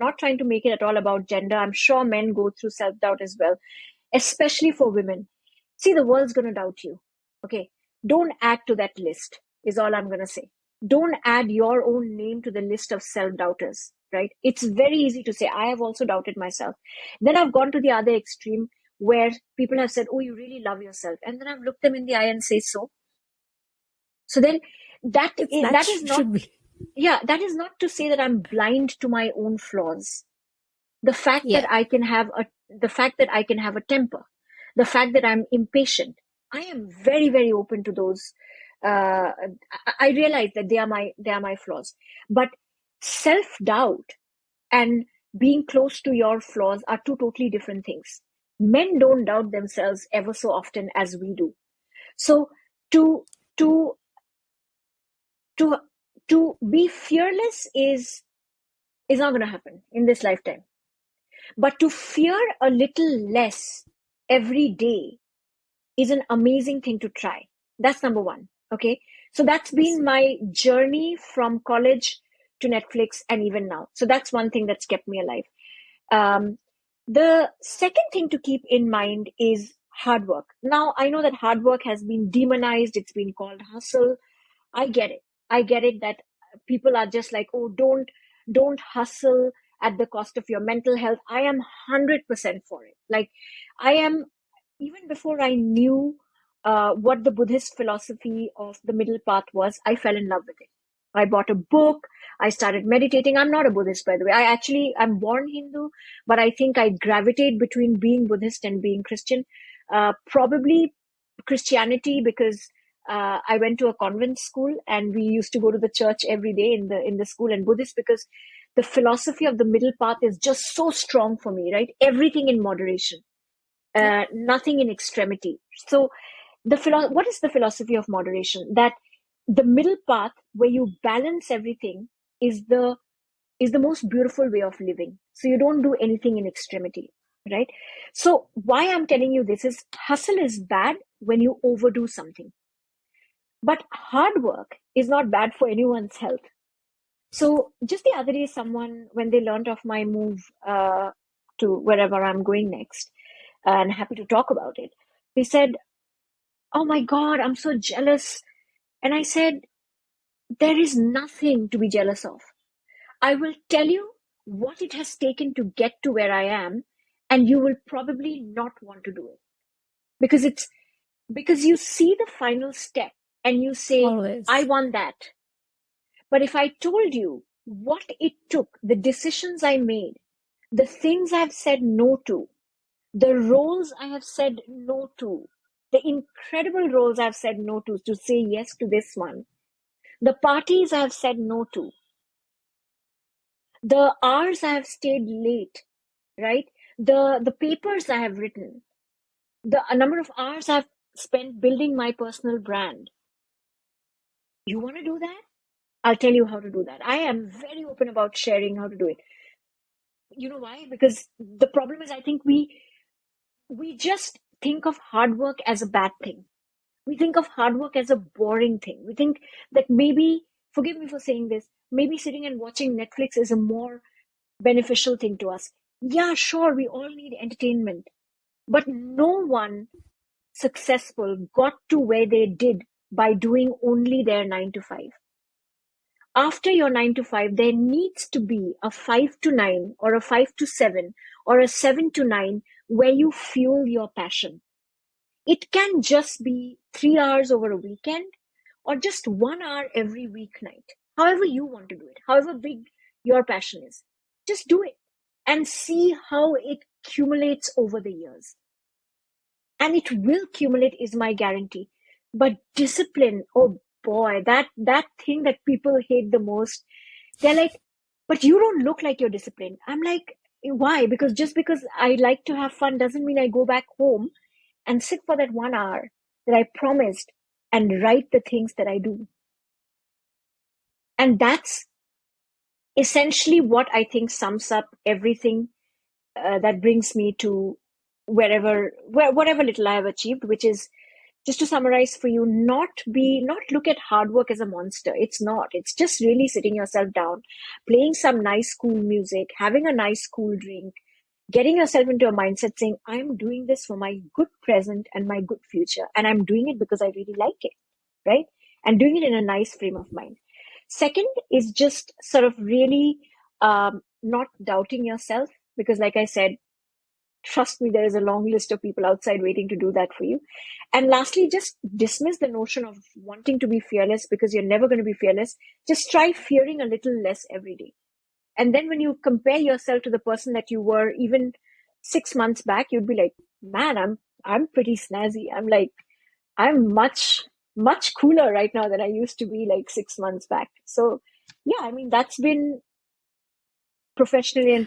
not trying to make it at all about gender. I'm sure men go through self-doubt as well, especially for women. See, the world's going to doubt you. Okay. Don't add to that list, is all I'm going to say. Don't add your own name to the list of self-doubters, right? It's very easy to say, I have also doubted myself. Then I've gone to the other extreme where people have said, oh, you really love yourself. And then I've looked them in the eye and say, so then that is not, should be. Yeah, that is not to say that I'm blind to my own flaws. The fact that I can have a temper, the fact that I'm impatient, I am very, very open to those. I realize that they are my flaws, but self-doubt and being close to your flaws are two totally different things. Men don't doubt themselves ever so often as we do. So to be fearless is not going to happen in this lifetime. But to fear a little less every day is an amazing thing to try. That's number one. Okay. So that's been my journey from college to Netflix and even now. So that's one thing that's kept me alive. The second thing to keep in mind is hard work. Now, I know that hard work has been demonized. It's been called hustle. I get it that people are just like, oh, don't hustle at the cost of your mental health. I am 100% for it. Like, I am, even before I knew what the Buddhist philosophy of the middle path was, I fell in love with it. I bought a book. I started meditating. I'm not a Buddhist, by the way. I'm born Hindu, but I think I gravitate between being Buddhist and being Christian. Probably Christianity, because I went to a convent school and we used to go to the church every day in the school, and Buddhist because the philosophy of the middle path is just so strong for me, right? Everything in moderation, nothing in extremity. So what is the philosophy of moderation? That the middle path where you balance everything is the most beautiful way of living. So you don't do anything in extremity, right? So why I'm telling you this is hustle is bad when you overdo something. But hard work is not bad for anyone's health. So just the other day, someone, when they learned of my move to wherever I'm going next, and happy to talk about it, they said, oh my God, I'm so jealous. And I said, there is nothing to be jealous of. I will tell you what it has taken to get to where I am, and you will probably not want to do it. Because you see the final step and you say, Always. I want that. But if I told you what it took, the decisions I made, the things I've said no to, the roles I have said no to, the incredible roles I've said no to say yes to this one, the parties I've said no to, the hours I have stayed late, right? The papers I have written, the number of hours I've spent building my personal brand. You want to do that? I'll tell you how to do that. I am very open about sharing how to do it. You know why? Because the problem is, I think we just think of hard work as a bad thing. We think of hard work as a boring thing. We think that maybe, forgive me for saying this, maybe sitting and watching Netflix is a more beneficial thing to us. Yeah, sure, we all need entertainment. But no one successful got to where they did by doing only their 9 to 5. After your 9 to 5, there needs to be a 5 to 9 or a 5 to 7 or a 7 to 9 where you fuel your passion. It can just be 3 hours over a weekend or just 1 hour every weeknight. However you want to do it, however big your passion is, just do it and see how it accumulates over the years. And it will accumulate, is my guarantee. But discipline, oh boy, that thing that people hate the most. They're like, but you don't look like you're disciplined. I'm like, why? Because just because I like to have fun doesn't mean I go back home and sit for that 1 hour that I promised and write the things that I do. And that's essentially what I think sums up everything that brings me to whatever little I have achieved, which is just to summarize for you, not look at hard work as a monster. It's not. It's just really sitting yourself down, playing some nice cool music, having a nice cool drink, getting yourself into a mindset saying, I'm doing this for my good present and my good future. And I'm doing it because I really like it, right? And doing it in a nice frame of mind. Second is just sort of really not doubting yourself, because like I said, trust me, there is a long list of people outside waiting to do that for you. And lastly, just dismiss the notion of wanting to be fearless, because you're never going to be fearless. Just try fearing a little less every day. And then when you compare yourself to the person that you were even 6 months back, you'd be like, man, I'm pretty snazzy. I'm much, much cooler right now than I used to be like 6 months back. So yeah, I mean, that's been professionally and